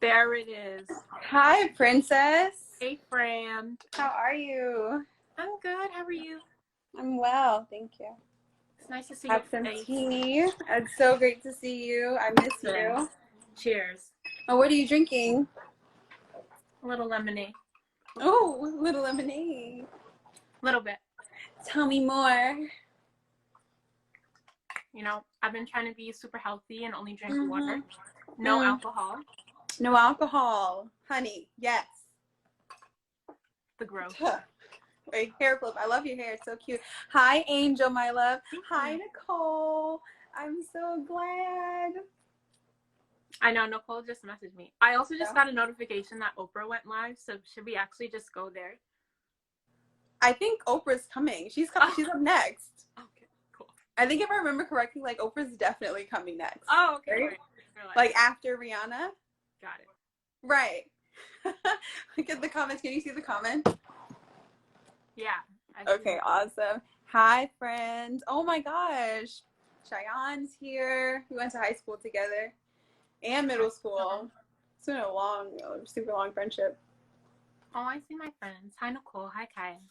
There it is. Hi, Princess. Hey, friend. How are you? I'm good. How are you? I'm well, thank you. It's nice to see Have you. some Face. tea. It's so great to see you. I miss you. Cheers. Oh, what are you drinking? A little lemonade. Oh, little lemonade. A little bit. Tell me more. You know, I've been trying to be super healthy and only drink water. No Mm. alcohol. No alcohol. Honey, yes. The growth. Wait, hair flip. I love your hair. It's so cute. Hi, Angel, my love. Hi, Nicole. I'm so glad. I know, Nicole just messaged me. I also just got a notification that Oprah went live, so should we actually just go there? I think Oprah's coming. She's coming. She's up next. Okay, cool. I think if I remember correctly, like Oprah's definitely coming next. Oh, okay. Right? Right. Like after Rihanna. Got it. Right. Look at the comments. Can you see the comments? Yeah. Okay, awesome. Hi, friends. Oh my gosh. Cheyenne's here. We went to high school together and middle school. It's been a long, super long friendship. Oh, I see my friends. Hi, Nicole. Hi, Kaya.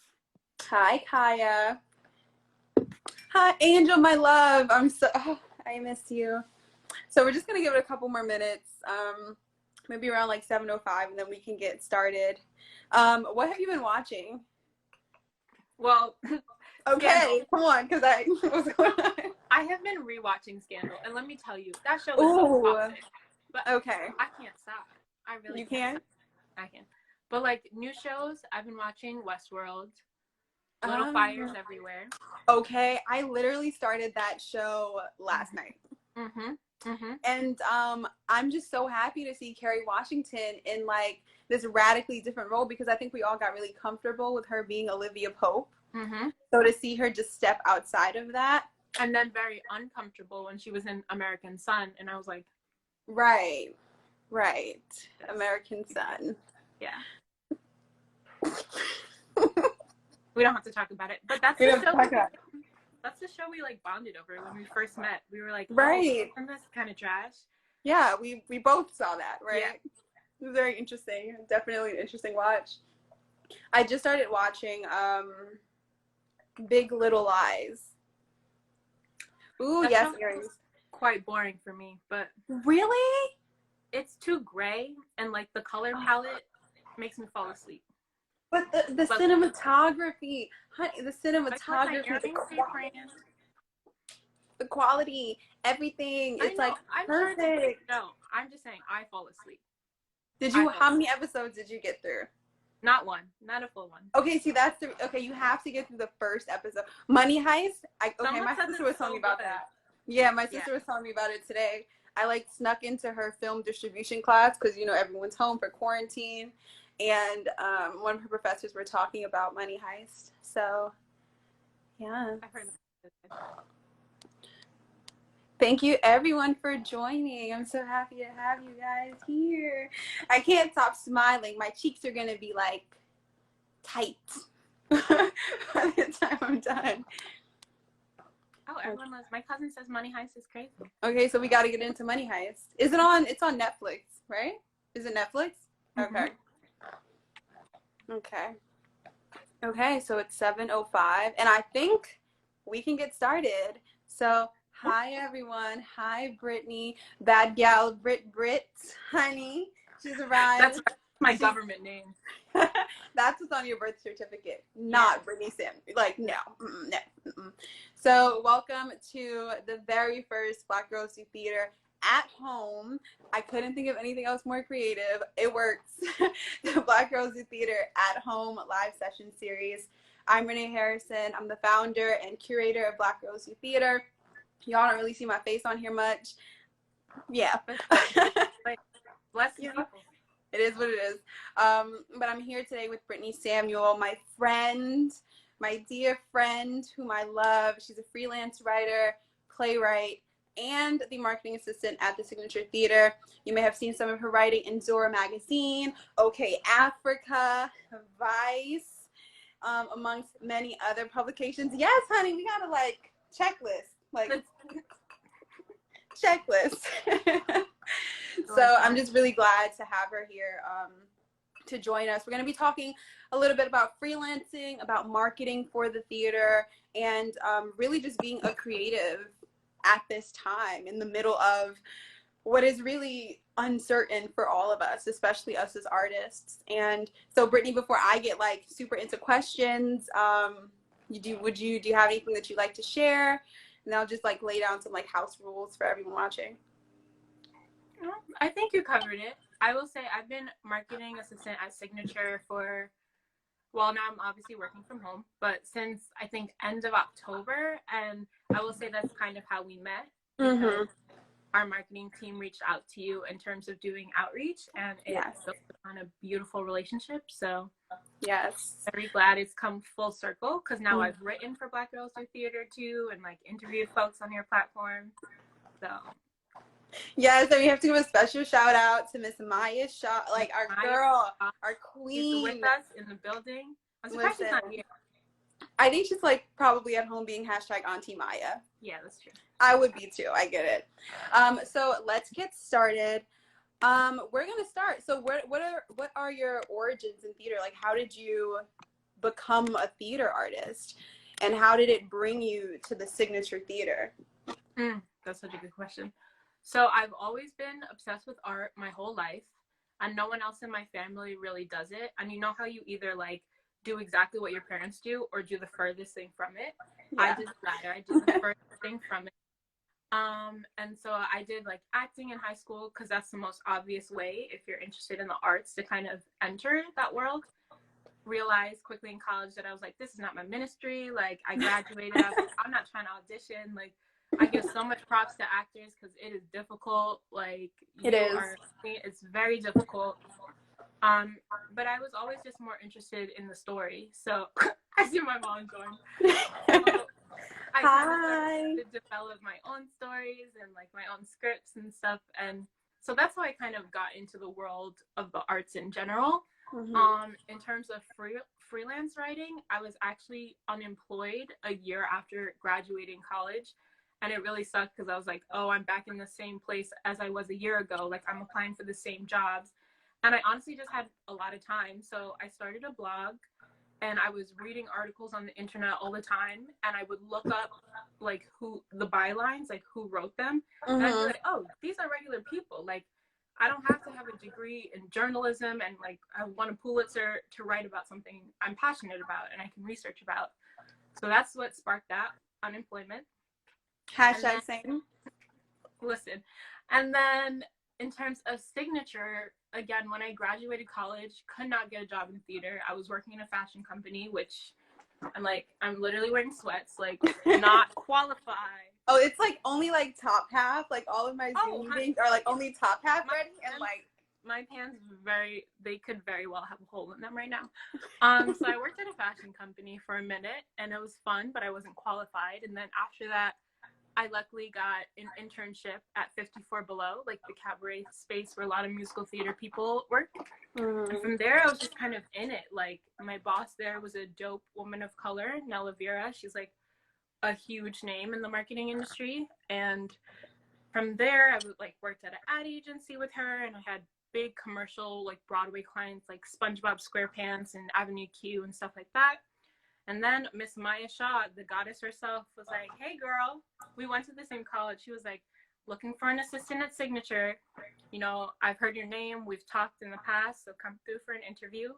Hi, Kaya. Hi, Angel, my love. I miss you. So we're just going to give it a couple more minutes. Maybe around like 7:05, and then we can get started. What have you been watching? Well, okay, come on, because what's going on? I have been rewatching Scandal, and let me tell you, that show is so toxic. But okay, I can't stop. I really can't. I can. But like new shows, I've been watching Westworld, Little Fires Everywhere. Okay, I literally started that show last night. And I'm just so happy to see Kerry Washington in like this radically different role, because I think we all got really comfortable with her being Olivia Pope. So to see her just step outside of that. And then very uncomfortable when she was in American Son, and I was like, right. American Son. Yeah. We don't have to talk about it, but that's the show. That's the show we like bonded over when we first met. We were like, right, isn't this kind of trash? Yeah, we both saw that, right? Yeah. It was very interesting. Definitely an interesting watch. I just started watching Big Little Lies. Ooh, that yes, Aries. Quite boring for me, but really, it's too gray, and like the color palette makes me fall asleep. But the cinematography, honey, the cinematography, the quality, everything, it's like perfect. No, I'm just saying, I fall asleep. How many episodes did you get through? Not one, not a full one. Okay, see, okay, you have to get through the first episode. Money Heist, my sister was telling me about that. Yeah, my sister was telling me about it today. I like snuck into her film distribution class because, everyone's home for quarantine. And one of her professors were talking about Money Heist. So, yeah. I've heard that. Thank you, everyone, for joining. I'm so happy to have you guys here. I can't stop smiling. My cheeks are going to be, like, tight by the time I'm done. Oh, everyone loves. My cousin says Money Heist is crazy. Okay, so we got to get into Money Heist. It's on Netflix, right? Is it Netflix? Okay. Okay, so it's 7:05, and I think we can get started. So, hi, everyone. Hi, Brittany. Bad gal, Brit, honey. She's arrived. That's my government name. That's what's on your birth certificate, not Brittani Samuel. Like, no. So, welcome to the very first Black Girls Do Theater at home. I couldn't think of anything else more creative. It works. The Black Girls Do Theater at Home live session series. I'm Renee Harrison. I'm the founder and curator of Black Girls Do Theater. Y'all don't really see my face on here much. Yeah. Bless you. It is what it is. But I'm here today with Brittani Samuel, my friend, my dear friend whom I love. She's a freelance writer, playwright, and the marketing assistant at the Signature Theater. You may have seen some of her writing in Zora Magazine, OK Africa, Vice, amongst many other publications. Yes, honey, we got a checklist. Checklist. So I'm just really glad to have her here to join us. We're going to be talking a little bit about freelancing, about marketing for the theater, and really just being a creative at this time in the middle of what is really uncertain for all of us, especially us as artists. And so, Brittany, before I get like super into questions, do you have anything that you'd like to share? And I'll just like lay down some like house rules for everyone watching. I think you covered it. I will say I've been marketing assistant at Signature for, well, now I'm obviously working from home, but since I think end of October, and I will say that's kind of how we met. Mm-hmm. Our marketing team reached out to you in terms of doing outreach, and it built on a beautiful relationship. So yes, very glad it's come full circle, because now I've written for Black Girls Do Theater too, and like interviewed folks on your platform. So yes, and we have to give a special shout out to Miss Maya Shaw, like our girl, our queen. She's with us in the building. I'm surprised she's not here. I think she's like probably at home being hashtag Auntie Maya. Yeah, that's true. I would be too. I get it. So let's get started. We're gonna start. So what are your origins in theater? Like, how did you become a theater artist, and how did it bring you to the Signature Theater? That's such a good question. So I've always been obsessed with art my whole life, and no one else in my family really does it. And you know how you either like do exactly what your parents do or do the furthest thing from it? Yeah. I did the latter. I did the furthest thing from it. And so I did like acting in high school, because that's the most obvious way if you're interested in the arts to kind of enter that world. Realized quickly in college that I was like, this is not my ministry. Like, I graduated, I was like, I'm not trying to audition. Like, I give so much props to actors because it is difficult. Like, it's very difficult. But I was always just more interested in the story. So I see my mom join. So I kind of started to develop my own stories and like my own scripts and stuff. And so that's how I kind of got into the world of the arts in general. In terms of freelance writing, I was actually unemployed a year after graduating college. And it really sucked because I was like, oh, I'm back in the same place as I was a year ago. Like, I'm applying for the same jobs. And I honestly just had a lot of time. So I started a blog, and I was reading articles on the internet all the time. And I would look up like the bylines, like who wrote them. And I'd be like, oh, these are regular people. Like, I don't have to have a degree in journalism and like I won a Pulitzer to write about something I'm passionate about and I can research about. So that's what sparked that, unemployment. Hashtag same. Listen. And then in terms of Signature, again, when I graduated college, could not get a job in theater. I was working in a fashion company, which I'm literally wearing sweats, like not qualified. Oh, it's like only like top half. Like all of my Zoom meetings are like only top half ready, and like my pants they could very well have a hole in them right now. So I worked at a fashion company for a minute, and it was fun, but I wasn't qualified. And then after that, I luckily got an internship at 54 Below, like the cabaret space where a lot of musical theater people work. And from there, I was just kind of in it. Like, my boss there was a dope woman of color, Nella Vera. She's like a huge name in the marketing industry. And from there, I worked at an ad agency with her, and I had big commercial, like Broadway clients, like SpongeBob SquarePants and Avenue Q and stuff like that. And then Miss Maya Shaw, the goddess herself, was like, hey, girl, we went to the same college. She was like, looking for an assistant at Signature. You know, I've heard your name. We've talked in the past, so come through for an interview.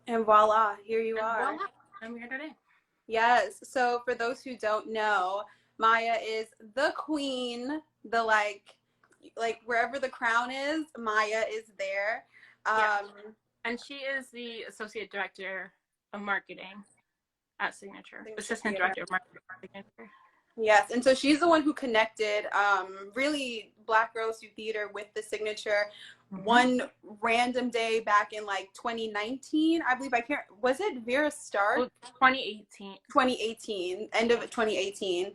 And voila, here you are. Voila, I'm here today. Yes. So for those who don't know, Maya is the queen, the like wherever the crown is, Maya is there. And she is the associate director of marketing at Signature. Assistant director of marketing at Signature. Yes, and so she's the one who connected really Black Girls Do Theater with the Signature one random day back in like 2019, I believe. Was it Vera Stark? 2018, end of 2018.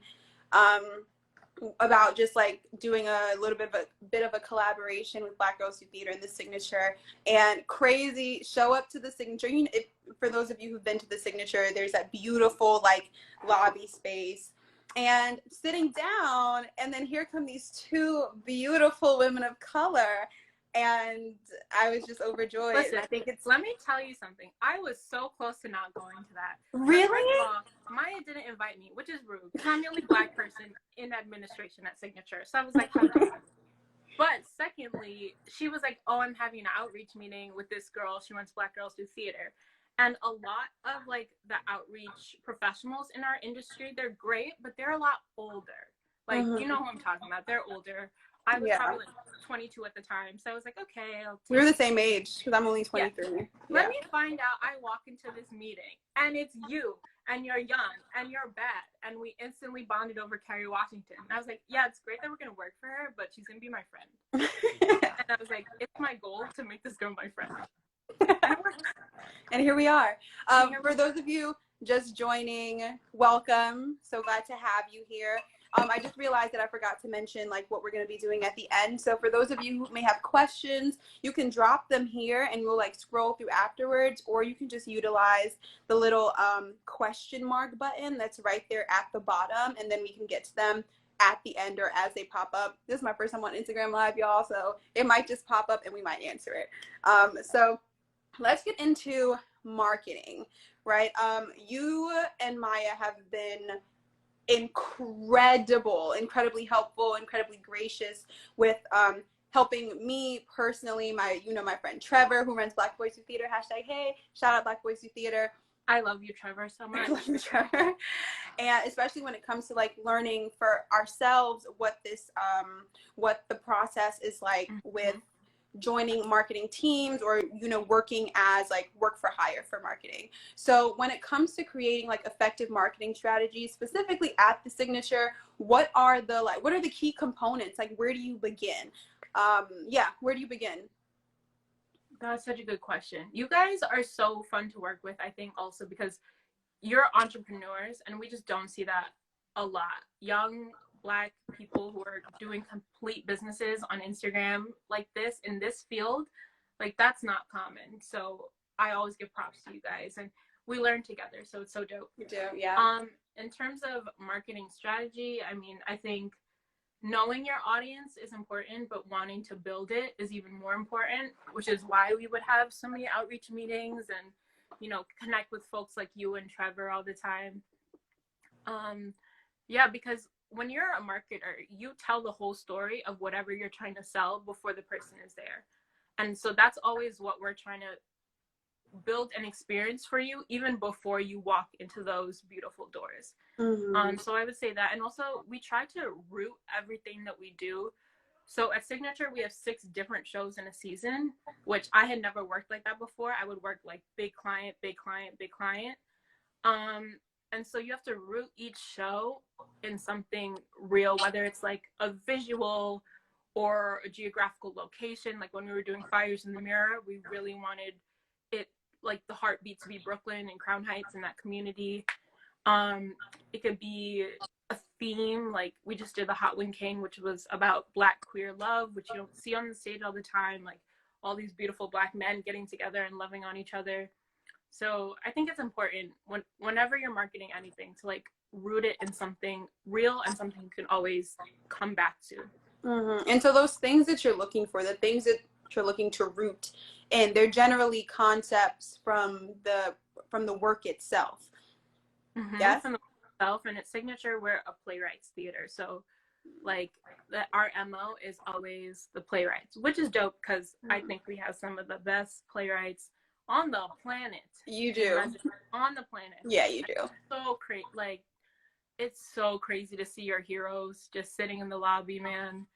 About just like doing a little bit of a collaboration with Black Girls Do Theater and the Signature, and crazy show up to the Signature. You know, for those of you who've been to the Signature, there's that beautiful like lobby space. and sitting down, and then here come these two beautiful women of color, and I was just overjoyed. Listen, I think it's. let me tell you something. I was so close to not going to that. Really? First of all, Maya didn't invite me, which is rude because I'm the only Black person in administration at Signature. So I was like, how dare you? But secondly, she was like, oh, I'm having an outreach meeting with this girl. She wants Black girls do theater. And a lot of like the outreach professionals in our industry, they're great, but they're a lot older. Like, you know who I'm talking about. They're older. I was probably like 22 at the time. So I was like, okay. We were the same age because I'm only 23. Yeah. Let me find out. I walk into this meeting and it's you and you're young and you're bad. And we instantly bonded over Kerry Washington. And I was like, yeah, it's great that we're going to work for her, but she's going to be my friend. And I was like, it's my goal to make this girl my friend. And here we are. For those of you just joining, welcome. So glad to have you here. I just realized that I forgot to mention like what we're going to be doing at the end. So for those of you who may have questions, you can drop them here and we'll like scroll through afterwards, or you can just utilize the little question mark button that's right there at the bottom, and then we can get to them at the end or as they pop up. This is my first time on Instagram Live, y'all, so it might just pop up and we might answer it. So let's get into marketing, right? You and Maya have been incredibly helpful, incredibly gracious with helping me personally, my friend Trevor, who runs Black Boys Who Theater, #hey, shout out Black Boys Who Theater. I love you, Trevor, so much. I love you, Trevor. And especially when it comes to like learning for ourselves what this what the process is like with joining marketing teams, or working as like work for hire for marketing. So when it comes to creating like effective marketing strategies specifically at the Signature, what are the key components? Like, where do you begin? Where do you begin? That's such a good question. You guys are so fun to work with, I think, also because you're entrepreneurs and we just don't see that a lot. Young Black people who are doing complete businesses on Instagram like this in this field, like that's not common. So I always give props to you guys, and we learn together. So it's so dope. You do, yeah. In terms of marketing strategy, I mean, I think knowing your audience is important, but wanting to build it is even more important, which is why we would have so many outreach meetings and, connect with folks like you and Trevor all the time. Because when you're a marketer, you tell the whole story of whatever you're trying to sell before the person is there. And so that's always what we're trying to build an experience for you, even before you walk into those beautiful doors. So I would say that. And also we try to root everything that we do. So at Signature, we have 6 different shows in a season, which I had never worked like that before. I would work like big client, big client, big client. And so you have to root each show in something real, whether it's like a visual or a geographical location. Like when we were doing Fires in the Mirror, we really wanted it, like the heartbeat, to be Brooklyn and Crown Heights and that community. It could be a theme, like we just did the Hot Wing King, which was about Black queer love, which you don't see on the stage all the time, like all these beautiful Black men getting together and loving on each other. So I think it's important whenever you're marketing anything to like root it in something real and something you can always come back to. And so those things that you're looking for, the things that you're looking to root in, they're generally concepts from the work itself. Yes, from the work itself. And at Signature, we're a playwrights theater, so like our MO is always the playwrights, which is dope because I think we have some of the best playwrights on the planet. You do. On the planet. Yeah, you do. So crazy. Like, it's so crazy to see your heroes just sitting in the lobby, man.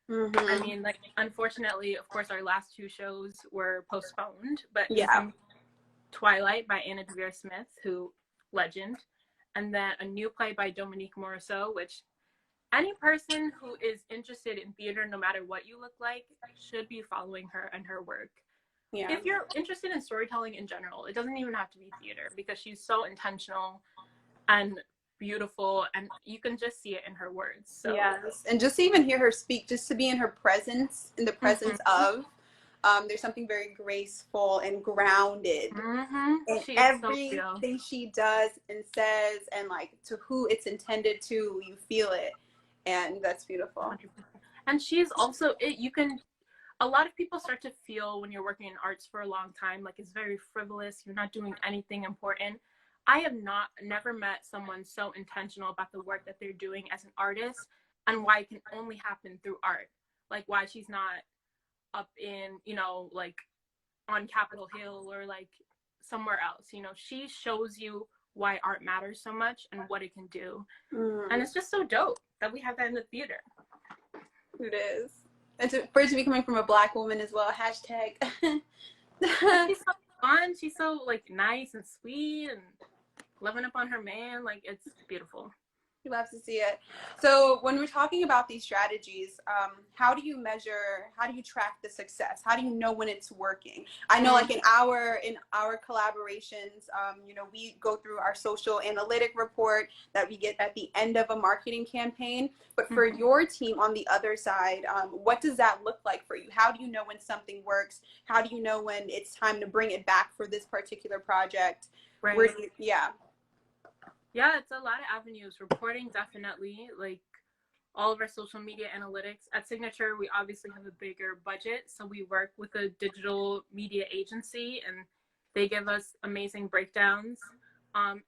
I mean, like, unfortunately, of course, our last 2 shows were postponed, but Twilight by Anna Devere Smith, who legend, and then a new play by Dominique Morisseau, which any person who is interested in theater, no matter what you look like, should be following her and her work. Yeah. If you're interested in storytelling in general, it doesn't even have to be theater, because she's so intentional and beautiful, and you can just see it in her words. So. Yes, and just to even hear her speak, just to be in her presence, in the presence of, There's something very graceful and grounded in She is so real. everything she does and says, and like to who it's intended to, you feel it, and that's beautiful. 100%. And she's also it. You can. A lot of people start to feel when you're working in arts for a long time, like it's very frivolous. You're not doing anything important. I have never met someone so intentional about the work that they're doing as an artist and why it can only happen through art. Like why she's not up in, like on Capitol Hill or like somewhere else. She shows you why art matters so much and what it can do. And it's just so dope that we have that in the theater. It is. And for it to be coming from a Black woman as well, hashtag. She's so fun. She's so like nice and sweet and loving up on her man. Like it's beautiful. We love to see it. So when we're talking about these strategies, how do you track the success? How do you know when it's working? I know like in our collaborations, we go through our social analytic report that we get at the end of a marketing campaign. But for your team on the other side, what does that look like for you? How do you know when something works? How do you know when it's time to bring it back for this particular project? Right. Yeah, it's a lot of avenues. Reporting, definitely. Like all of our social media analytics. At Signature, we obviously have a bigger budget, so we work with a digital media agency, and they give us amazing breakdowns.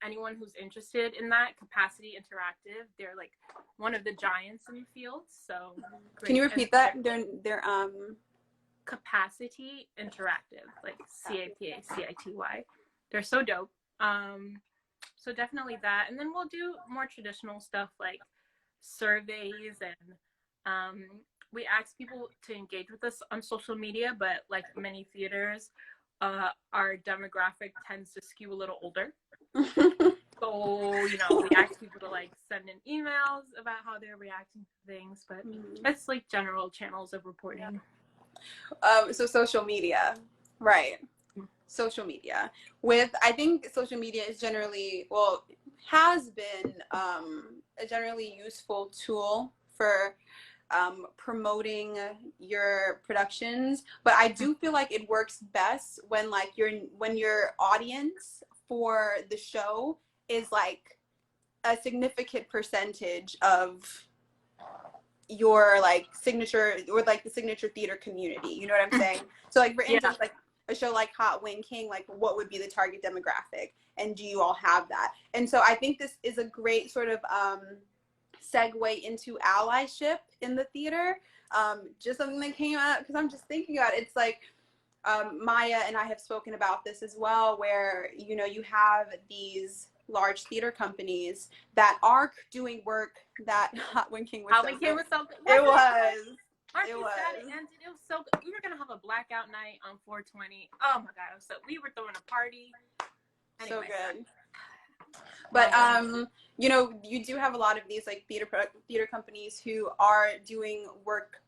Anyone who's interested in that, Capacity Interactive, they're like one of the giants in the field. So great. Can you repeat that? They're Capacity Interactive, like CAPACITY. They're so dope. So definitely that, and then we'll do more traditional stuff like surveys, and we ask people to engage with us on social media, but like many theaters, our demographic tends to skew a little older. So, we ask people to like send in emails about how they're reacting to things, but it's like general channels of reporting. So social media, right? Social media. I think social media is has been a generally useful tool for promoting your productions, but I do feel like it works best when your audience for the show is like a significant percentage of your like signature or like the signature theater community. You know what I'm saying? So like for instance, like a show like Hot Wing King, like what would be the target demographic, and do you all have that? And so I think this is a great sort of segue into allyship in the theater. Just something that came out because I'm just thinking about it. It's like Maya and I have spoken about this as well, where you have these large theater companies that are doing work that Hot Wing King was something. It was. It was so good. We were gonna have a blackout night on 420. Oh my god, we were throwing a party. Anyway. So good. But you do have a lot of these like theater companies who are doing work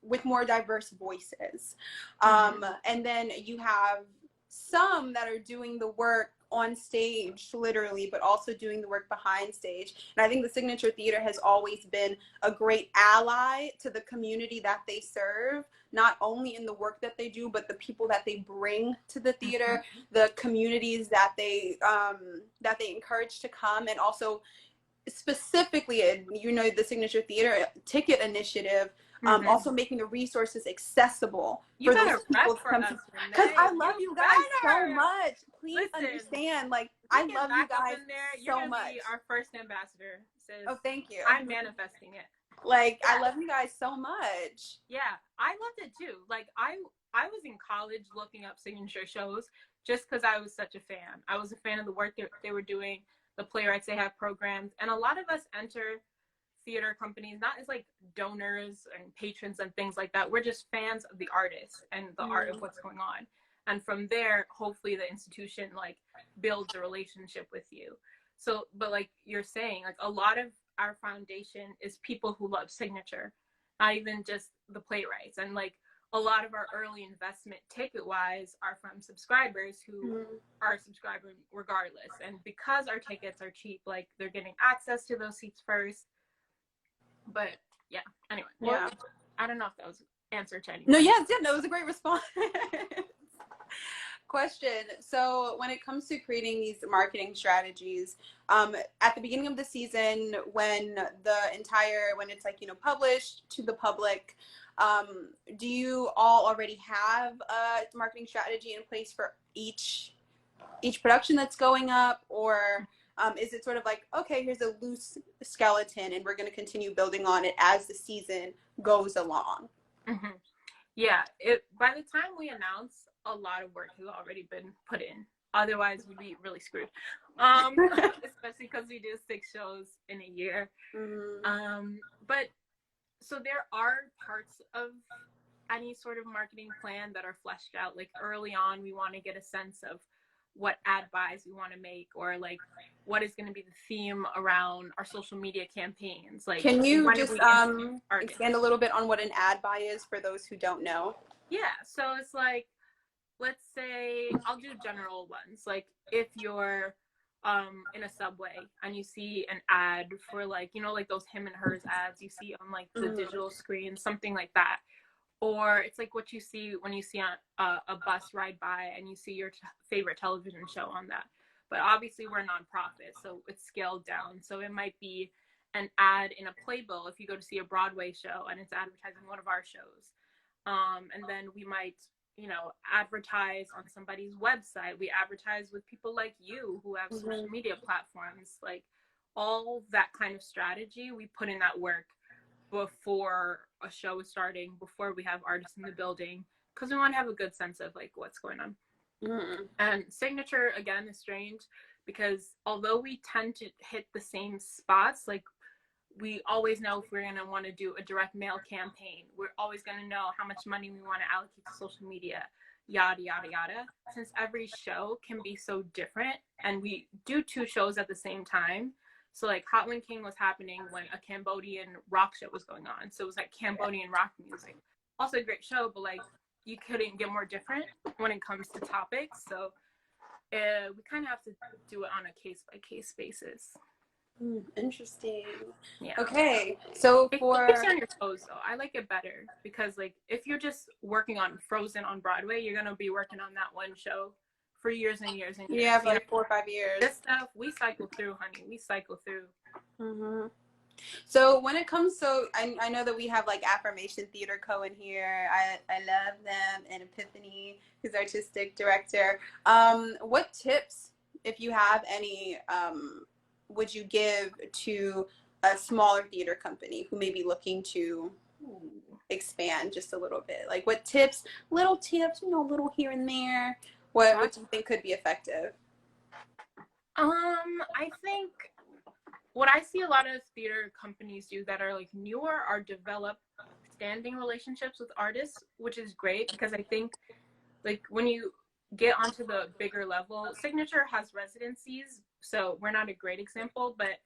with more diverse voices, and then you have some that are doing the work on stage literally, but also doing the work behind stage. And I think the Signature Theater has always been a great ally to the community that they serve, not only in the work that they do, but the people that they bring to the theater, the communities that they encourage to come, and also specifically the Signature Theater ticket initiative, also making the resources accessible for those people to come. Because I love you guys so much. Please understand, like I love you guys so much. Be our first ambassador, sis. Oh, thank you. I'm manifesting it. Like I love you guys so much. Yeah, I loved it too. Like I was in college looking up signature shows just because I was such a fan. I was a fan of the work they were doing, the playwrights they have programs, and a lot of us enter theater companies not as like donors and patrons and things like that. We're just fans of the artist and the art of what's going on, and from there hopefully the institution like builds a relationship with you. So but like you're saying, like a lot of our foundation is people who love Signature, not even just the playwrights. And like a lot of our early investment ticket wise are from subscribers who are subscribing regardless, and because our tickets are cheap, like they're getting access to those seats first. But yeah, anyway, I don't know if that was answer to anyone. No, yes, yeah, that was a great response. Question. So when it comes to creating these marketing strategies, at the beginning of the season, when it's like, published to the public, do you all already have a marketing strategy in place for each production that's going up, or is it sort of like, okay, here's a loose skeleton and we're going to continue building on it as the season goes along? Mm-hmm. Yeah, by the time we announce, a lot of work has already been put in. Otherwise, we'd be really screwed. Especially because we do 6 shows in a year. Mm-hmm. But so there are parts of any sort of marketing plan that are fleshed out. Like early on, we want to get a sense of what ad buys we want to make, or like what is going to be the theme around our social media campaigns. Like, can you just expand a little bit on what an ad buy is for those who don't know? Yeah, so it's like, let's say, I'll do general ones. Like if you're in a subway and you see an ad for like, like those him and hers ads you see on like the digital screen, something like that. Or it's like what you see when you see on a bus ride by and you see your favorite television show on that. But obviously we're a nonprofit, so it's scaled down. So it might be an ad in a playbill if you go to see a Broadway show and it's advertising one of our shows. And then we might, advertise on somebody's website. We advertise with people like you who have social media platforms. Like all that kind of strategy, we put in that work before a show is starting, before we have artists in the building, because we want to have a good sense of like what's going on. And signature, again, is strange because although we tend to hit the same spots, like we always know if we're going to want to do a direct mail campaign, we're always going to know how much money we want to allocate to social media, yada, yada, yada. Since every show can be so different and we do 2 shows at the same time. So like Hot When King was happening when a Cambodian rock show was going on. So it was like Cambodian rock music. Also a great show, but like you couldn't get more different when it comes to topics. So we kind of have to do it on a case-by-case basis. Interesting. Yeah. Okay. So it keeps you on your toes though. I like it better because like if you're just working on Frozen on Broadway, you're gonna be working on that one show for years and years and years. Yeah, for like 4 or 5 years. This stuff we cycle through, honey. We cycle through. Mm-hmm. So when it comes, I know that we have like Affirmation Theater Co. in here. I love them, and Epiphany, who's artistic director. What tips, if you have any, would you give to a smaller theater company who may be looking to expand just a little bit? Like what tips, little tips, little here and there. What do you think could be effective? I think what I see a lot of theater companies do that are like newer are develop standing relationships with artists, which is great because I think like when you get onto the bigger level, Signature has residencies, so we're not a great example, but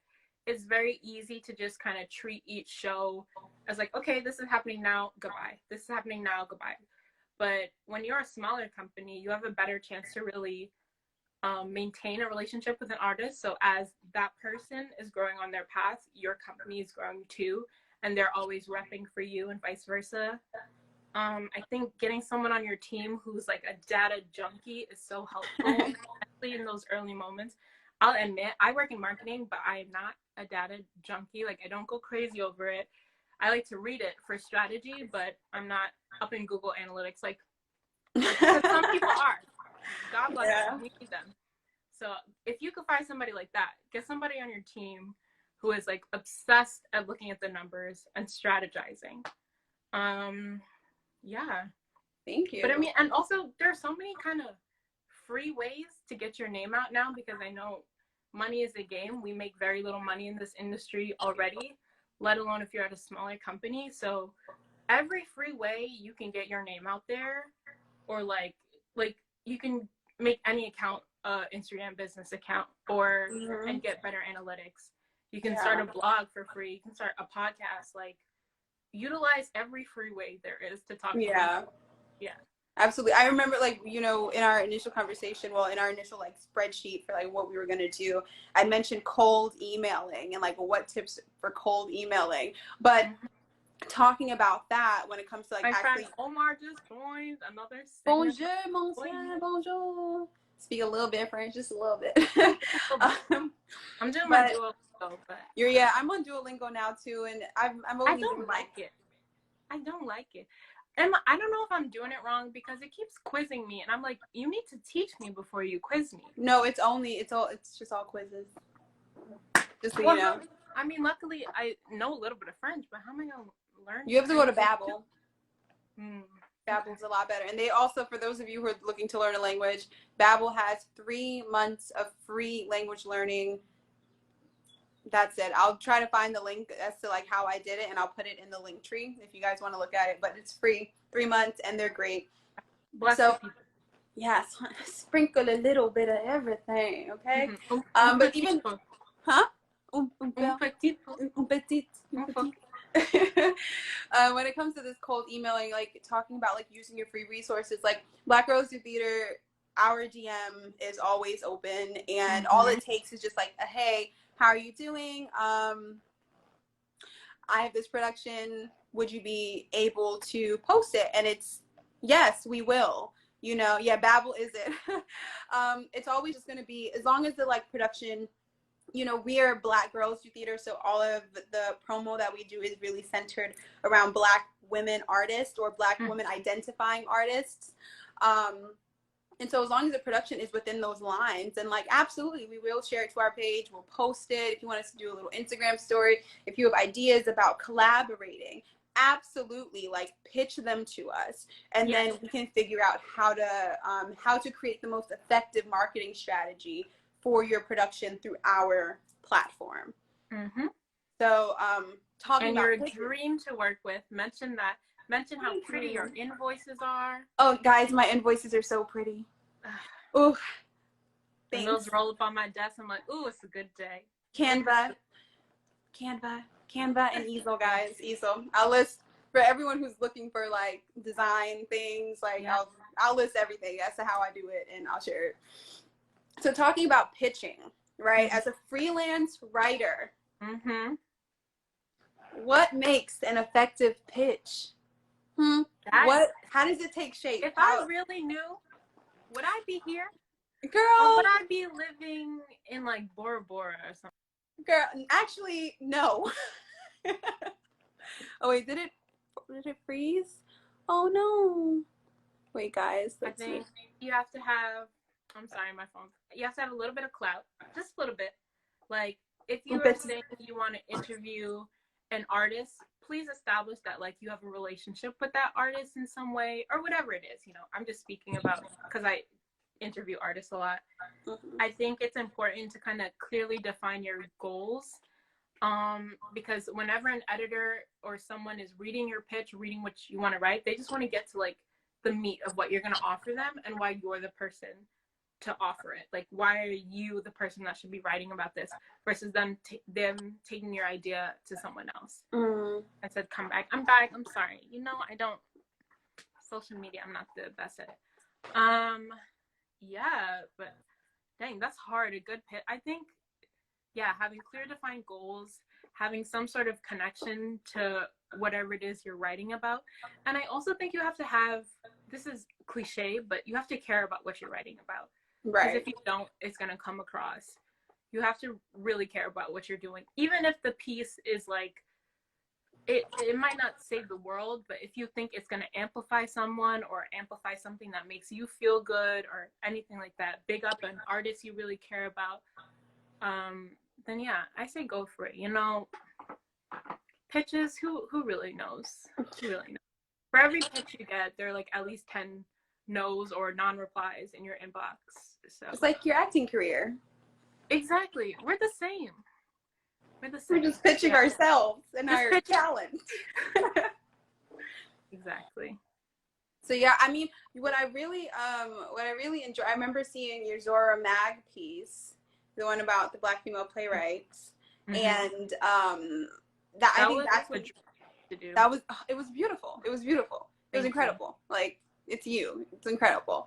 it's very easy to just kind of treat each show as like, okay, this is happening now, goodbye. This is happening now, goodbye. But when you're a smaller company, you have a better chance to really maintain a relationship with an artist. So as that person is growing on their path, your company is growing too, and they're always repping for you and vice versa. I think getting someone on your team who's like a data junkie is so helpful, especially in those early moments. I'll admit, I work in marketing, but I am not a data junkie. Like, I don't go crazy over it. I like to read it for strategy, but I'm not up in Google Analytics like some people are. God bless them. We need them. So if you could find somebody like that, get somebody on your team who is like obsessed at looking at the numbers and strategizing. Yeah. Thank you. But I mean, and also there are so many kind of free ways to get your name out now, because I know money is a game. We make very little money in this industry already, let alone if you're at a smaller company. So every free way you can get your name out there, or like you can make any account Instagram business account, or and get better analytics. You can start a blog for free. You can start a podcast. Like, utilize every free way there is to talk to people. Yeah. Absolutely. I remember, like, you know, in our initial conversation, in our initial, like, spreadsheet for, like, what we were going to do, I mentioned cold emailing and, like, what tips for cold emailing. But talking about that when it comes to like my actually. friend Omar just joined another segment. Bonjour, monsieur, bonjour. Speak a little bit of French, just a little bit. I'm doing my Duolingo, but I'm on Duolingo now too, and I'm only I don't like it. I don't like it. And I don't know if I'm doing it wrong because it keeps quizzing me, and I'm like, you need to teach me before you quiz me. No, it's just all quizzes. Just so well, you know. I mean, luckily I know a little bit of French, but how am I gonna learn? You have to go to Babbel. Mm. Babbel's a lot better, and they also, for those of you who are looking to learn a language, Babbel has 3 months of free language learning. That's it. I'll try to find the link as to like how I did it, and I'll put it in the link tree if you guys want to look at it. But it's free, 3 months, and they're great. Bless so, yes, sprinkle a little bit of everything, okay? But even, huh? Un petit. When it comes to this cold emailing, like talking about like using your free resources, like Black Girls Do Theater, our DM is always open, and all it takes is just like a hey, how are you doing? I have this production. Would you be able to post it? And it's yes, we will. You know, yeah, Babbel is it. It's always just going to be, as long as the like production, you know, we are Black Girls Do Theater, so all of the promo that we do is really centered around Black women artists or Black women identifying artists. And so as long as the production is within those lines, and like, absolutely, we will share it to our page. We'll post it. If you want us to do a little Instagram story, if you have ideas about collaborating, absolutely, like pitch them to us. And then we can figure out how to create the most effective marketing strategy for your production through our platform. So talking and about you're a dream to work with. Mention how pretty your invoices are. Oh, guys, my invoices are so pretty. Ooh, and those roll up on my desk. I'm like, ooh, it's a good day. Canva, and Easel, guys. Easel. I'll list for everyone who's looking for like design things. Like I'll list everything as to how I do it, and I'll share it. So talking about pitching, right? As a freelance writer, what makes an effective pitch? How does it take shape? If I really knew, would I be here? Girl. Or would I be living in like Bora Bora or something? Girl, actually, no. Oh wait, did it freeze? Oh no. Wait, guys. I think you have to have, I'm sorry, my phone. You have to have a little bit of clout, just a little bit. Like, if you are saying you want to interview an artist, please establish that like you have a relationship with that artist in some way, or whatever it is. You know, I'm just speaking about because I interview artists a lot. I think it's important to kind of clearly define your goals, because whenever an editor or someone is reading your pitch, reading what you want to write, they just want to get to like the meat of what you're going to offer them and why you're the person to offer it. Like, why are you the person that should be writing about this versus them taking your idea to someone else. I said, come back. I'm back. I'm sorry. You know, I don't, social media, I'm not the best at it. Yeah, but dang, that's hard. A good pitch. I think, yeah, having clear defined goals, having some sort of connection to whatever it is you're writing about. And I also think you have to have, this is cliche, but you have to care about what you're writing about. Right. Because if you don't, it's going to come across. You have to really care about what you're doing. Even if the piece is like, it might not save the world, but if you think it's going to amplify someone or amplify something that makes you feel good or anything like that, big up an artist you really care about, then yeah, I say go for it. You know, pitches, who really knows? Who really knows? For every pitch you get, there are like at least 10 no's or non-replies in your inbox. So it's like your acting career. Exactly. We're the same. We're just pitching ourselves and our talent. Exactly. So yeah, I mean, what I really enjoy, I remember seeing your Zora Mag piece, the one about the Black female playwrights, and it was beautiful. It was beautiful. It was incredible. Like, it's you. It's incredible.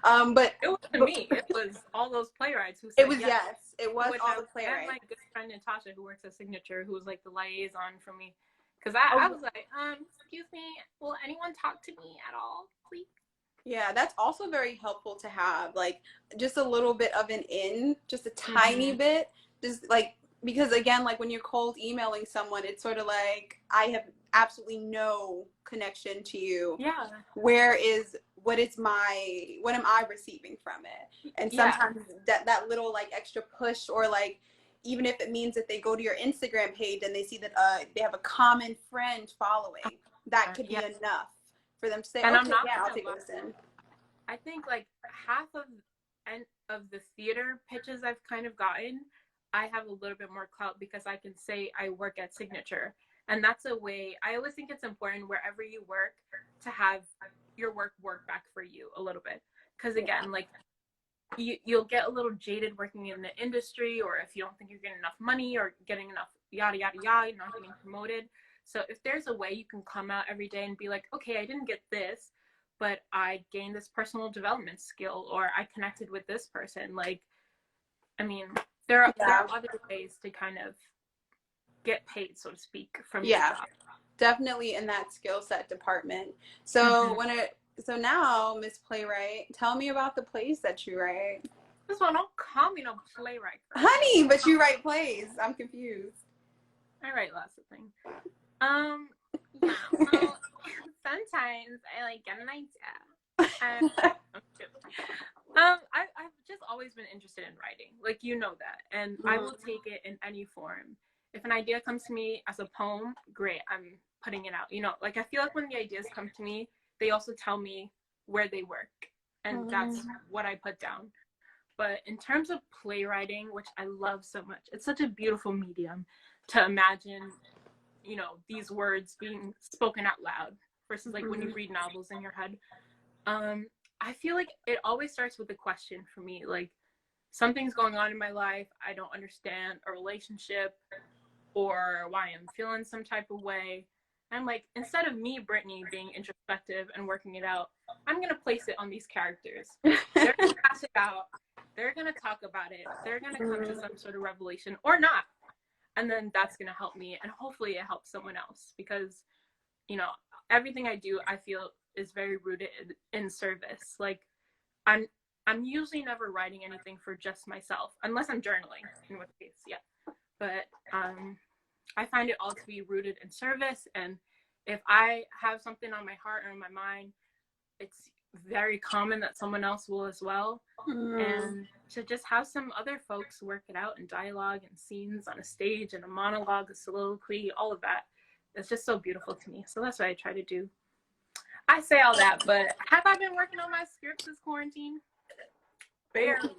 But it wasn't me. It was all those playwrights who said it was yes. It was all the playwrights. My good friend Natasha, who works at Signature, who was like the liaison for me, Because I was like, excuse me, will anyone talk to me at all, please? Yeah, that's also very helpful to have, like, just a little bit of an in, just a tiny bit, just like, because again, like when you're cold emailing someone, it's sort of like, I have absolutely no connection to you. Yeah. What am I receiving from it? And sometimes that little like extra push, or like, even if it means that they go to your Instagram page and they see that they have a common friend following, that could be enough for them to say, and okay, I'll take a listen. I think like half of the theater pitches I've kind of gotten, I have a little bit more clout because I can say I work at Signature. And that's a way, I always think it's important wherever you work to have your work back for you a little bit. Because again, like you'll get a little jaded working in the industry, or if you don't think you're getting enough money or getting enough yada, yada, yada, you're not getting promoted. So if there's a way you can come out every day and be like, okay, I didn't get this, but I gained this personal development skill, or I connected with this person. Like, I mean, there are other ways to kind of get paid, so to speak, from your job. Definitely in that skill set department. So so now, Miss Playwright, tell me about the plays that you write. This one, don't call me no playwright, girl. Honey, but you write plays. I'm confused. I write lots of things. Yeah, well, sometimes I like get an idea. I've just always been interested in writing, like, you know that, and I will take it in any form. If an idea comes to me as a poem, great, I'm putting it out. You know, like, I feel like when the ideas come to me, they also tell me where they work, and that's what I put down. But in terms of playwriting, which I love so much, it's such a beautiful medium to imagine, you know, these words being spoken out loud versus like when you read novels in your head. I feel like it always starts with a question for me, like something's going on in my life, I don't understand a relationship or why I'm feeling some type of way. And like, instead of me, Brittany, being introspective and working it out, I'm going to place it on these characters. They're going to pass it out. They're going to talk about it. They're going to come to some sort of revelation or not. And then that's going to help me. And hopefully it helps someone else, because, you know, everything I do, I feel is very rooted in service. Like, I'm usually never writing anything for just myself, unless I'm journaling, in which case, But I find it all to be rooted in service. And if I have something on my heart or in my mind, it's very common that someone else will as well. And to just have some other folks work it out in dialogue and scenes on a stage and a monologue, a soliloquy, all of that, it's just so beautiful to me. So that's what I try to do. I say all that, but have I been working on my scripts this quarantine? Barely.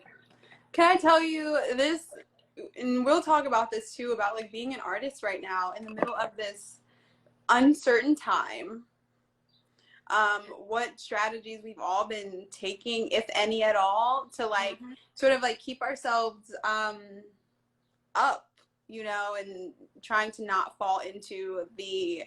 Can I tell you this? And we'll talk about this too, about like being an artist right now in the middle of this uncertain time. What strategies we've all been taking, if any at all, to like sort of like keep ourselves up, you know, and trying to not fall into the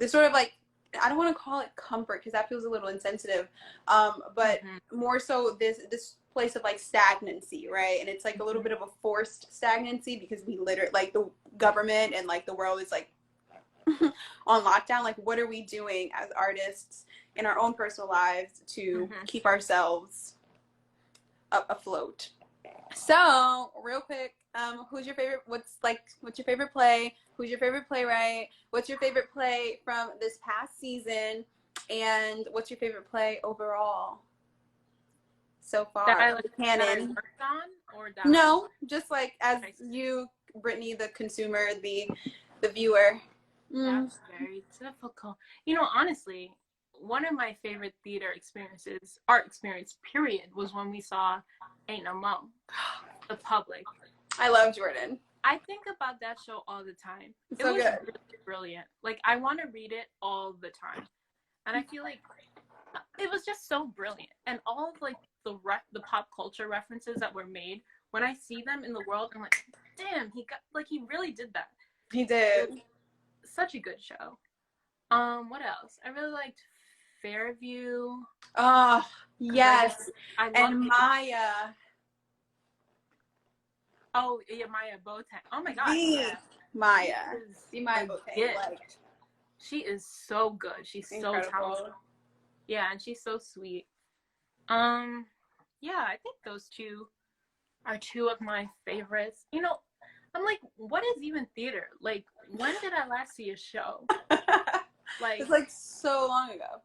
sort of like, I don't want to call it comfort because that feels a little insensitive, but more so this place of like stagnancy, right? And it's like a little bit of a forced stagnancy because we literally, like, the government and like the world is like on lockdown. Like, what are we doing as artists in our own personal lives to keep ourselves afloat? So real quick, who's your favorite, what's your favorite play? Who's your favorite playwright? What's your favorite play from this past season? And what's your favorite play overall so far? That I, like, canon. That I worked on, or that No, just like as you, Brittany, the consumer, the viewer. That's very difficult. You know, honestly, one of my favorite theater experiences, art experience, period, was when we saw Ain't No Mo, The Public. I love Jordan. I think about that show all the time. It was good. Really brilliant. Like, I want to read it all the time. And I feel like it was just so brilliant. And all of, like, the pop culture references that were made, when I see them in the world, I'm like, damn, he really did that. He did. Such a good show. What else? I really liked Fairview. Oh, yes. And Maya. Oh, yeah, Maya Boateng. Oh my god. The Maya. She Maya Bote. Like, she is so good. She's incredible. So talented. Yeah, and she's so sweet. Yeah, I think those two are two of my favorites. You know, I'm like, what is even theater? Like, when did I last see a show? Like, it's like so long ago.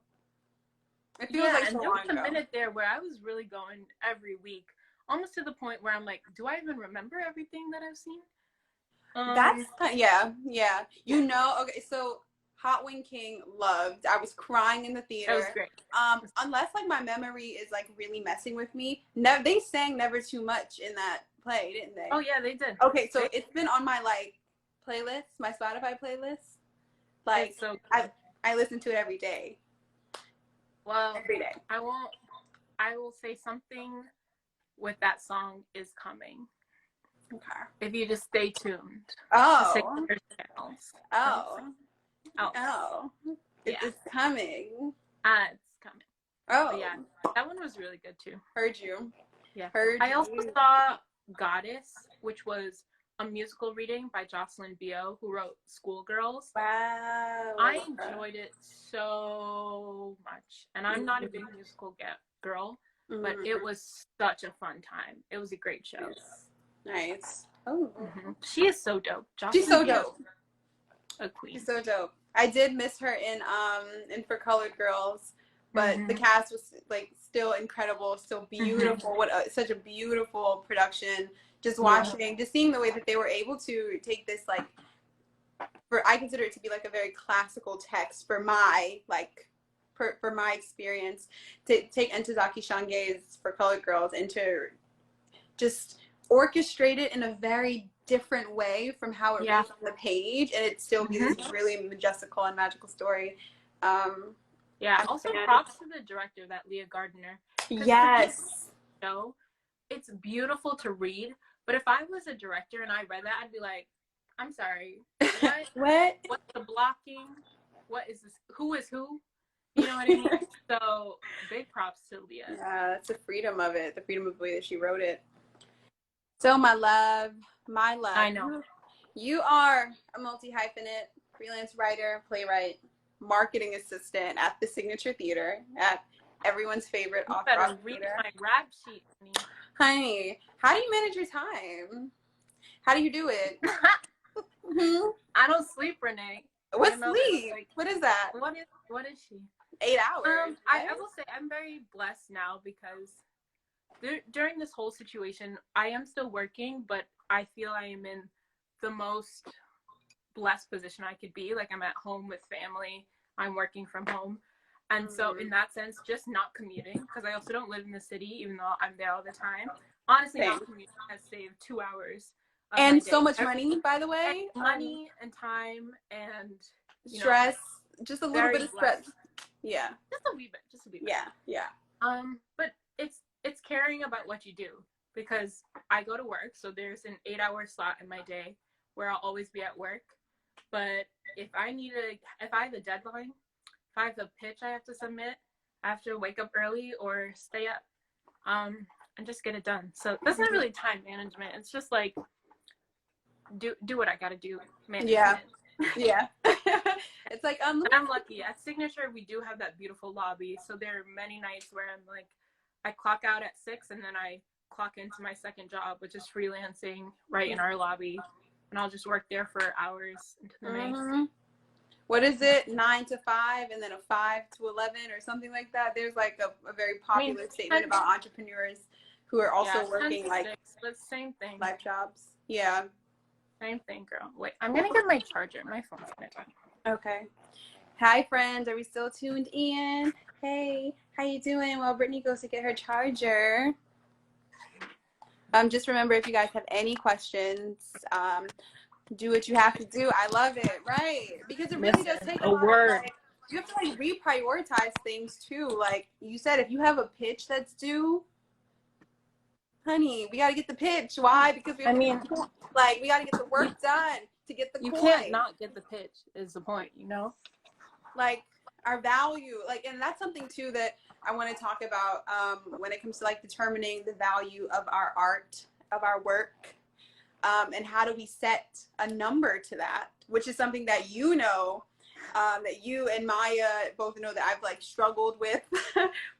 It feels like so long ago. And there was a minute there where I was really going every week, almost to the point where I'm like, do I even remember everything that I've seen? That's yeah. You know, okay, so Hot Wing King loved. I was crying in the theater. That was great. Unless like my memory is like really messing with me. No, they sang Never Too Much in that play, didn't they? Oh yeah, they did. Okay, so it's been on my like playlist, my Spotify playlist. Like so I listen to it every day. Well, every day. I will say something with that song is coming. Okay. If you just stay tuned. Oh. Channels. It's coming. It's coming. Oh. But yeah, that one was really good too. Heard you. Yeah. I also saw Goddess, which was a musical reading by Jocelyn Bio, who wrote Schoolgirls. Wow. I enjoyed it so much. And I'm not a big musical girl, but it was such a fun time. It was a great show. Nice. Oh. She is so dope. She's so dope. A queen. She's so dope. I did miss her in For Colored Girls, but the cast was like still incredible, still beautiful. Such a beautiful production. Just watching, just seeing the way that they were able to take this like, I consider it to be like a very classical text for my like, for my experience, to take Ntozake Shange's For Colored Girls and to just orchestrate it in a very different way from how it reads on the page, and it still be this really majestical and magical story. Also props to the director, that Leah Gardner. Yes. So it's beautiful to read, but if I was a director and I read that, I'd be like, I'm sorry, what? What's the blocking? What is this? Who is who? You know what I mean? So big props to Leah. Yeah, that's the freedom of it, the freedom of the way that she wrote it. So my love, I know. You are a multi-hyphenate, freelance writer, playwright, marketing assistant at the Signature Theater, at everyone's favorite off-Broadway theater. My rap sheet, honey. How do you manage your time? How do you do it? I don't sleep, Renee. What's sleep? Like, what is that? What is she? 8 hours. I will say I'm very blessed now because during this whole situation, I am still working, but I feel I am in the most blessed position I could be. Like, I'm at home with family. I'm working from home. And so in that sense, just not commuting, because I also don't live in the city, even though I'm there all the time. Honestly, not commuting has saved 2 hours. And so much money, by the way. Money and time and stress. Just a little bit of stress. Blessed. Yeah. Just a wee bit. Yeah. But it's caring about what you do, because I go to work, so there's an 8-hour slot in my day where I'll always be at work. But if I have a deadline, if I have a pitch I have to submit, I have to wake up early or stay up and just get it done. So that's not really time management. It's just like do what I gotta do. Yeah. It's like and I'm lucky. At Signature, we do have that beautiful lobby. So there are many nights where I'm like, I clock out at 6 and then I clock into my second job, which is freelancing right in our lobby. And I'll just work there for hours into the night. What is it? 9 to 5 and then a 5 to 11 or something like that? There's like a very popular statement about entrepreneurs who are also working like 6, but same thing. Life jobs. Yeah. Same thing, girl. Wait, I'm gonna get my charger. My phone's gonna die. Okay. Hi, friends. Are we still tuned in? Hey, how you doing? Well, Brittany goes to get her charger. Just remember, if you guys have any questions, do what you have to do. I love it, right? Because it really does take a word. Like, you have to like reprioritize things too. Like you said, if you have a pitch that's due, honey, we got to get the pitch. Why? Because we got to get the work done to get the coin. You can't not get the pitch is the point, you know? Like our value, like, and that's something too that I want to talk about when it comes to like determining the value of our art, of our work. and how do we set a number to that, which is something that that you and Maya both know that I've like struggled with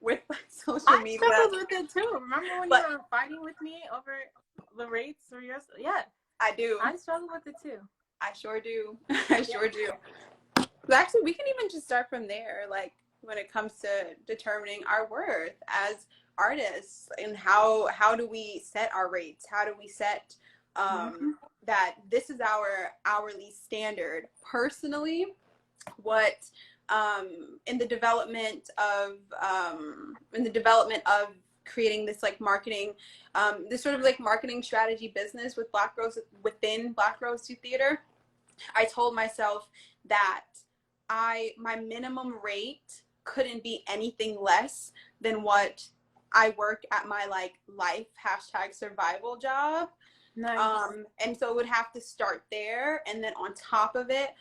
with like, social media. I struggled with it too. Remember when you were fighting with me over the rates or yours? Yeah, I do. I struggle with it too. I sure do. I sure do. But actually, we can even just start from there, like when it comes to determining our worth as artists, and how do we set our rates? How do we set that this is our hourly standard? Personally, what in the development of creating this like marketing, this sort of like marketing strategy business with Black Girls within Black Girls Do Theater, I told myself that my minimum rate couldn't be anything less than what I work at my like life #survival job. Nice. And so it would have to start there, and then on top of it,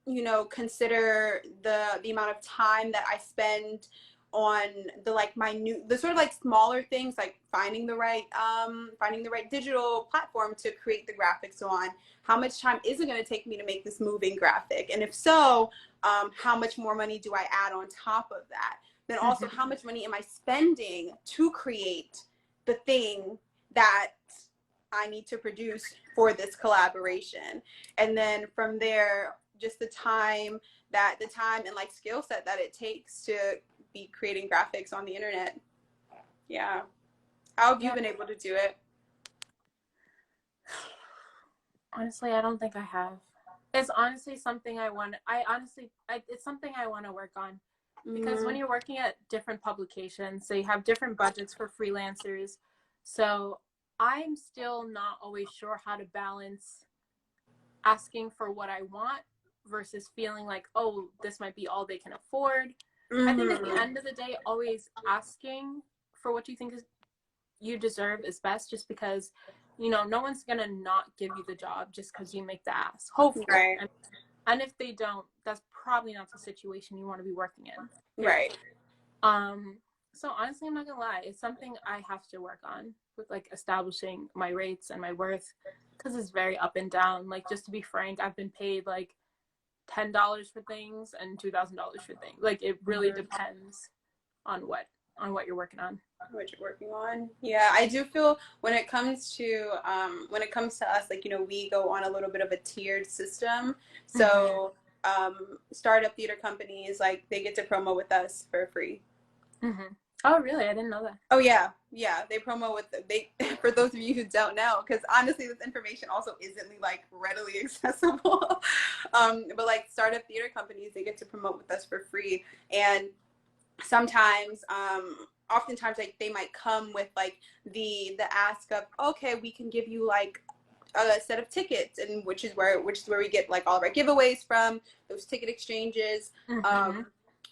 you know, consider the amount of time that I spend on the like the sort of like smaller things, like finding the right digital platform to create the graphics on. How much time is it going to take me to make this moving graphic? And if so, how much more money do I add on top of that? Then also, how much money am I spending to create the thing that I need to produce for this collaboration? And then from there, just the time and like skill set that it takes to be creating graphics on the internet. Yeah. How have you been able to do it? Honestly, I don't think I have. It's honestly something it's something I want to work on, because when you're working at different publications, they have different budgets for freelancers. So I'm still not always sure how to balance asking for what I want versus feeling like, oh, this might be all they can afford. I think at the end of the day, always asking for what you think you deserve is best, just because, you know, no one's gonna not give you the job just because you make the ask. Hopefully. Right. And if they don't, that's probably not the situation you want to be working in. Right. So honestly, I'm not gonna lie, it's something I have to work on, with like establishing my rates and my worth, because it's very up and down. Like, just to be frank, I've been paid like $10 for things and $2,000 for things. Like, it really depends on what you're working on. What you're working on. Yeah, I do feel when it comes to us, like, you know, we go on a little bit of a tiered system. So startup theater companies, like, they get to promo with us for free. Oh, really? I didn't know that. Oh, yeah. They promo with for those of you who don't know, because honestly, this information also isn't like readily accessible. But like startup theater companies, they get to promote with us for free. And sometimes, oftentimes, like, they might come with like the ask of, okay, we can give you like a set of tickets, and which is where we get like all of our giveaways from, those ticket exchanges.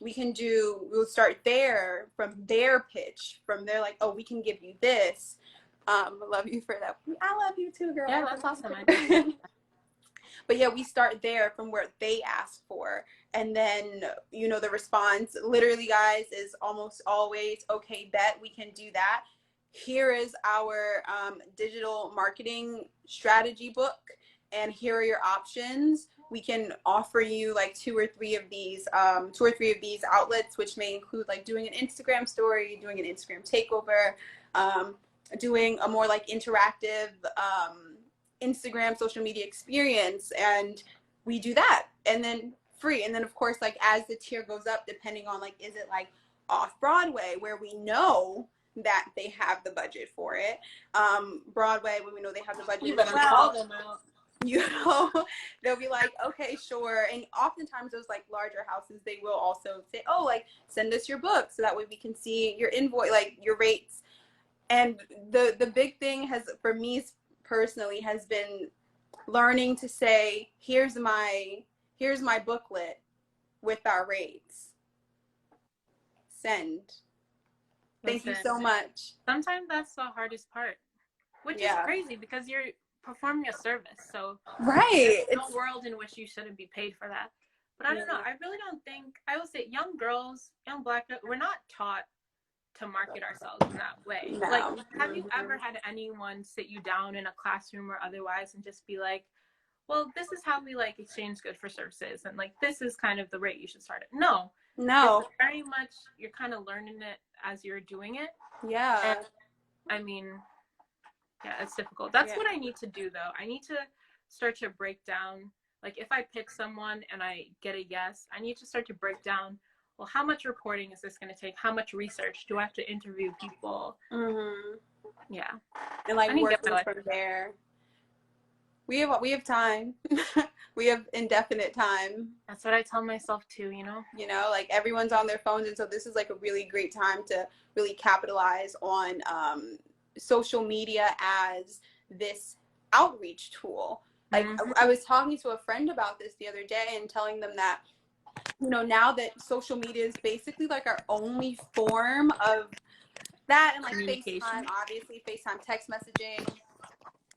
We'll start there from their pitch, from their like, oh, we can give you this. I love you for that. I love you too, girl. Yeah, that's awesome. But yeah, we start there from where they ask for. And then, you know, the response, literally, guys, is almost always, okay, bet, we can do that. Here is our digital marketing strategy book, and here are your options. We can offer you like two or three of these outlets, which may include like doing an Instagram story, doing an Instagram takeover, doing a more like interactive Instagram social media experience. And we do that, and then free. And then of course, like, as the tier goes up, depending on like, is it like off Broadway, where we know that they have the budget for it, Broadway, when we know they have the budget, you better call them out. You know, they'll be like, okay, sure. And oftentimes those like larger houses, they will also say, oh, like, send us your book so that way we can see your invoice, like your rates. And the big thing for me personally, has been learning to say, here's my booklet with our rates. Send. Thank you so much. Sometimes that's the hardest part, which is crazy, because you're performing a service. So right, there's no world in which you shouldn't be paid for that. But I don't know. I really don't think, I will say, young girls, young Black girls, we're not taught to market ourselves in that way. No. Like, have you ever had anyone sit you down in a classroom or otherwise and just be like, well, this is how we like exchange goods for services, and like this is kind of the rate you should start it. No. It's very much, you're kind of learning it as you're doing it. Yeah. And I mean, yeah, it's difficult. That's what I need to do though. I need to start to break down, like if I pick someone and I get a yes, I need to start to break down, well, how much reporting is this going to take? How much research? Do I have to interview people? Yeah. And like working from there. We have time. We have indefinite time. That's what I tell myself too, you know? You know, like everyone's on their phones. And so this is like a really great time to really capitalize on social media as this outreach tool. Like I was talking to a friend about this the other day and telling them that, you know, now that social media is basically like our only form of that, and like FaceTime, obviously FaceTime, text messaging.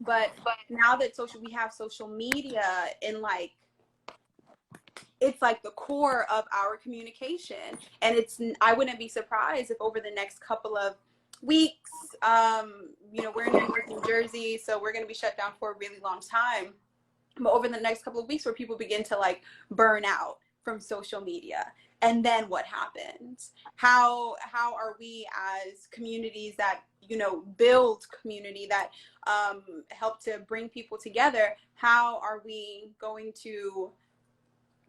But now that we have social media, and like it's like the core of our communication, and I wouldn't be surprised if over the next couple of weeks, you know, we're in New York, New Jersey, so we're going to be shut down for a really long time. But over the next couple of weeks, where people begin to like burn out from social media, and then what happens? How are we as communities that, you know, build community, that help to bring people together, how are we going to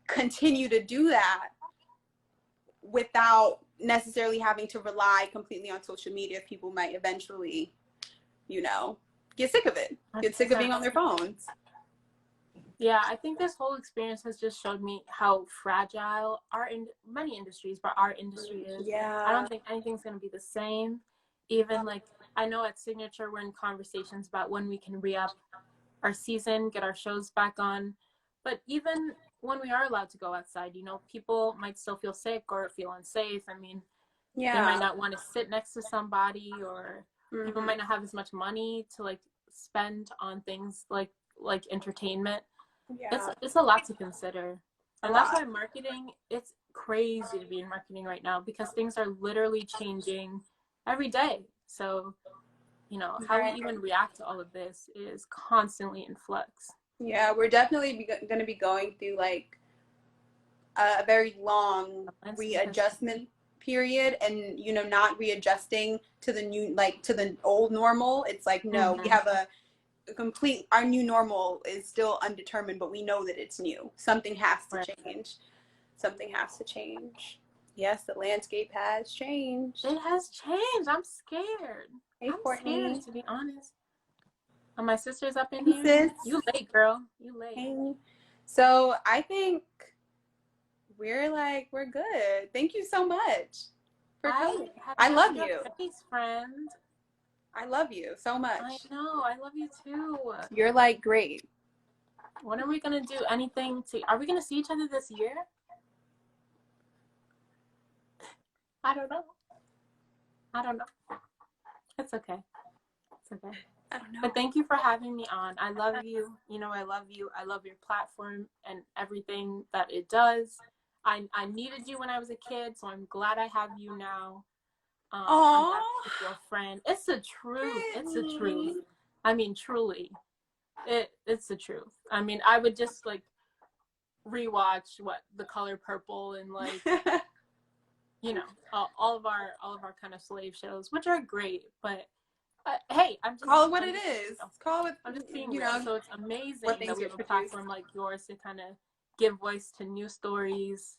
continue to do that without necessarily having to rely completely on social media? People might eventually, you know, get sick of it, get sick of being on their phones. Yeah, I think this whole experience has just showed me how fragile many industries, but our industry is. Yeah. I don't think anything's going to be the same. Even like, I know at Signature, we're in conversations about when we can re-up our season, get our shows back on. But even when we are allowed to go outside, you know, people might still feel sick or feel unsafe. I mean, they might not want to sit next to somebody, or people might not have as much money to like spend on things like entertainment. Yeah. It's a lot to consider. And that's why marketing, it's crazy to be in marketing right now, because things are literally changing every day. So, you know, how we even react to all of this is constantly in flux. Yeah, we're definitely going to be going through like a very long readjustment period, and, you know, not readjusting to the new, like to the old normal. It's like, no, we have our new normal is still undetermined, but we know that it's new. Something has to change. Something has to change. Yes, the landscape has changed. It has changed. I'm scared. Hey, I'm scared, to be honest. Oh, my sister's up in here. Sis. You late, girl. You late. Hey. So I think we're good. Thank you so much for coming. I love you. Face, friend. I love you so much. I know. I love you too. You're like great. When are we gonna do anything are we gonna see each other this year? I don't know. It's okay. I don't know. But thank you for having me on. I love you. You know, I love you. I love your platform and everything that it does. I needed you when I was a kid, so I'm glad I have you now. I'm glad to be your friend. It's the truth. It's the truth. I mean, truly. It's the truth. I mean, I would just like rewatch The Color Purple and like you know, all of our kind of slave shows, which are great, but hey, I'm just call it what it is. Call it. I'm just being, you know. So it's amazing that we have a platform like yours to kind of give voice to new stories,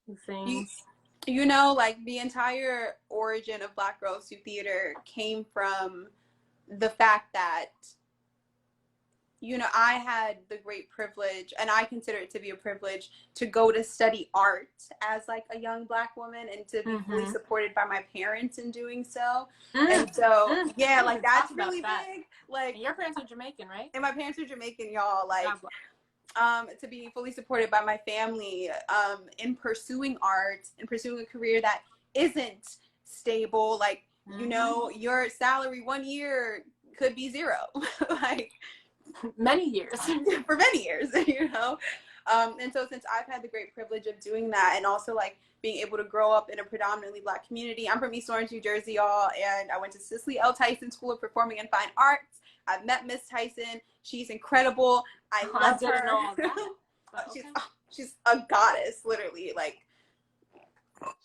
new things. You know, like the entire origin of Black Girls Do Theater came from the fact that, you know, I had the great privilege, and I consider it to be a privilege, to go to study art as like a young Black woman, and to be fully supported by my parents in doing so. And so, yeah, like that's really big. Like, and your parents are Jamaican, right? And my parents are Jamaican, y'all. Like, to be fully supported by my family in pursuing art and pursuing a career that isn't stable. Like, you know, your salary 1 year could be zero. Like, many years. For many years, you know. And so since I've had the great privilege of doing that, and also like being able to grow up in a predominantly Black community, I'm from East Orange, New Jersey, y'all, and I went to Cicely L. Tyson School of Performing and Fine Arts. I've met Miss Tyson. She's incredible. I love didn't her. know all that. But okay. She's a goddess, literally. Like,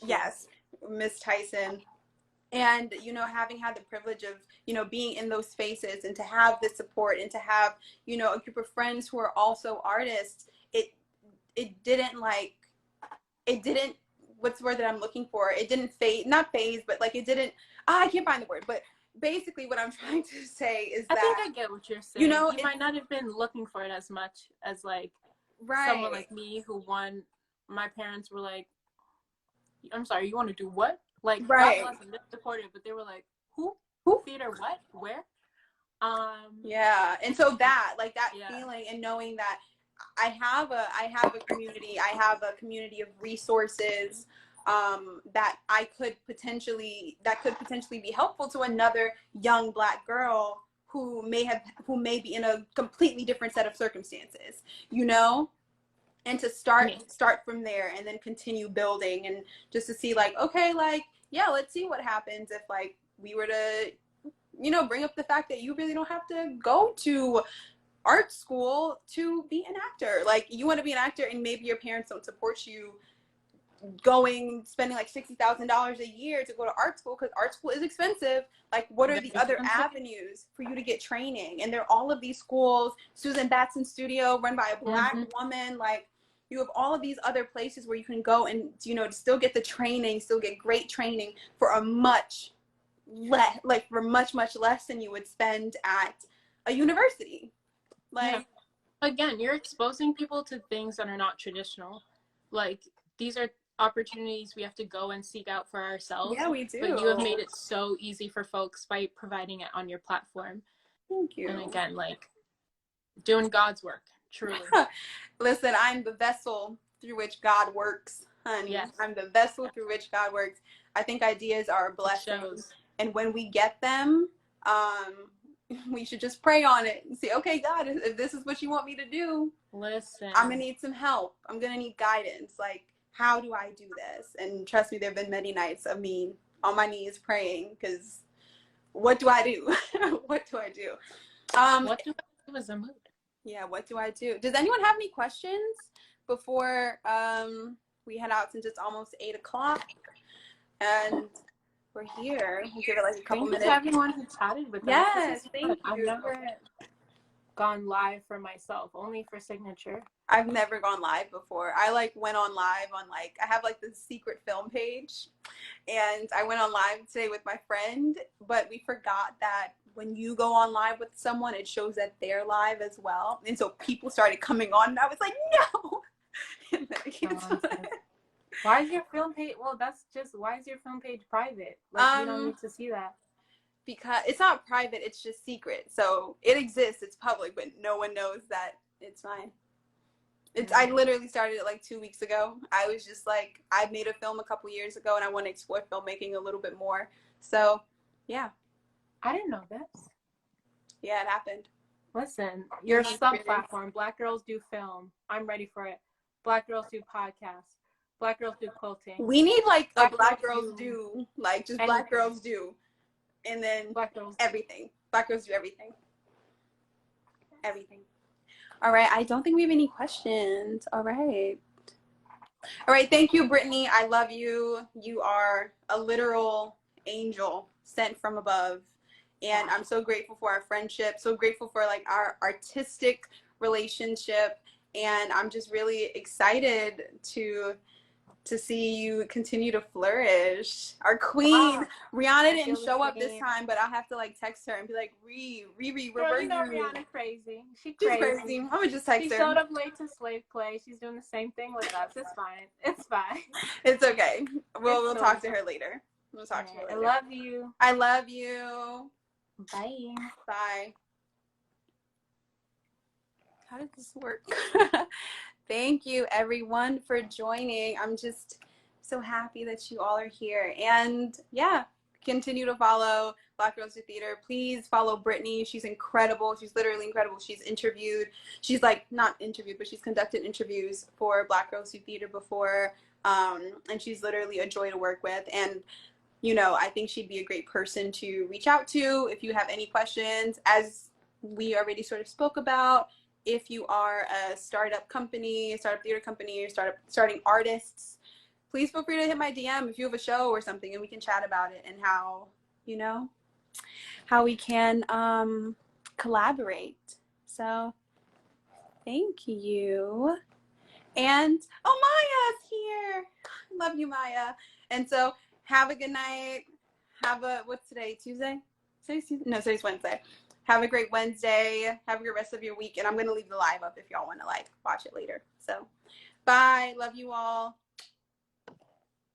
yes, Miss Tyson. And, you know, having had the privilege of, you know, being in those spaces and to have the support and to have, you know, a group of friends who are also artists, it didn't like, it didn't, what's the word that I'm looking for? It didn't phase, not phase, but like it didn't, I can't find the word, but basically what I'm trying to say is that, I think I get what you're saying. you know, you might not have been looking for it as much as like right. someone like me who my parents were like, I'm sorry, you want to do what? Like, right. God bless them, they're supportive, but they were like, who? Theater, what? Where? Yeah. And so that, like that yeah. feeling and knowing that I have a community, I have a community of resources that could potentially be helpful to another young Black girl who may be in a completely different set of circumstances, you know? And to start from there and then continue building, and just to see like, okay, like, yeah, let's see what happens if like we were to, you know, bring up the fact that you really don't have to go to art school to be an actor. Like, you want to be an actor and maybe your parents don't support you spending like $60,000 a year to go to art school, because art school is expensive. Like, what are the other avenues for you to get training? And there are all of these schools, Susan Batson Studio, run by a Black woman. Like, you have all of these other places where you can go and, you know, still get the training, still get great training for a much much less than you would spend at a university. Like, again, you're exposing people to things that are not traditional. Like, these are opportunities we have to go and seek out for ourselves. Yeah, we do. But you have made it so easy for folks by providing it on your platform. Thank you. And again, like, doing God's work, truly. Listen, I'm the vessel through which God works, honey. Yes. I'm the vessel through which God works. I think ideas are a blessing. And when we get them, we should just pray on it and say, okay, God, if this is what you want me to do, listen, I'm going to need some help. I'm going to need guidance. Like, how do I do this? And trust me, there have been many nights of me on my knees praying, because what do I do? What do I do? What do I do as a mood? Yeah, what do I do? Does anyone have any questions before we head out, since it's almost 8 o'clock and we're here? We'll give it like a couple minutes. Thank you to everyone who chatted with us. Yes, thank you. I've never gone live for myself, only for signature. I've never gone live before. I like went on live on like, I have like this secret film page, and I went on live today with my friend, but we forgot that when you go on live with someone, it shows that they're live as well. And so people started coming on, and I was like, no. Why is your film page? Well, that's just, why is your film page private? Like, you don't need to see that. Because it's not private, it's just secret. So it exists, it's public, but no one knows that it's mine. I literally started it like 2 weeks ago. I was just like, I made a film a couple years ago, and I want to explore filmmaking a little bit more. So, yeah. I didn't know this. Yeah, it happened. Listen, your sub-platform, Black Girls Do Film. I'm ready for it. Black Girls Do Podcasts. Black Girls Do Quilting. We need like a Black Girls Do, like just anything. Black Girls Do. And then Black Girls everything. Black Girls Do everything. Everything. All right. I don't think we have any questions. All right. All right. Thank you, Brittani. I love you. You are a literal angel sent from above. And I'm so grateful for our friendship. So grateful for like our artistic relationship. And I'm just really excited to see you continue to flourish. Our queen, Rihanna didn't show up this time, but I'll have to like text her and be like, Riri, girl, you know Rihanna crazy. She's crazy. I'm gonna just text her. She showed up late to Slave Play. She's doing the same thing with us. It's fine. It's fine. It's okay. We'll talk to her later. We'll talk to her later. I love you. I love you. Bye. Bye. How did this work? Thank you, everyone, for joining. I'm just so happy that you all are here. And yeah, continue to follow Black Girls Do Theater. Please follow Brittany. She's incredible. She's literally incredible. She's not interviewed, but she's conducted interviews for Black Girls Do Theater before. And she's literally a joy to work with. And, you know, I think she'd be a great person to reach out to if you have any questions. As we already sort of spoke about, if you are a startup theater company, or starting artists, please feel free to hit my DM if you have a show or something, and we can chat about it and how we can collaborate. So thank you. And Maya's here. Love you, Maya. And so have a good night. What's today? Tuesday? Today's Tuesday? No, today's Wednesday. Have a great Wednesday. Have a good rest of your week. And I'm going to leave the live up if y'all want to watch it later. So bye. Love you all.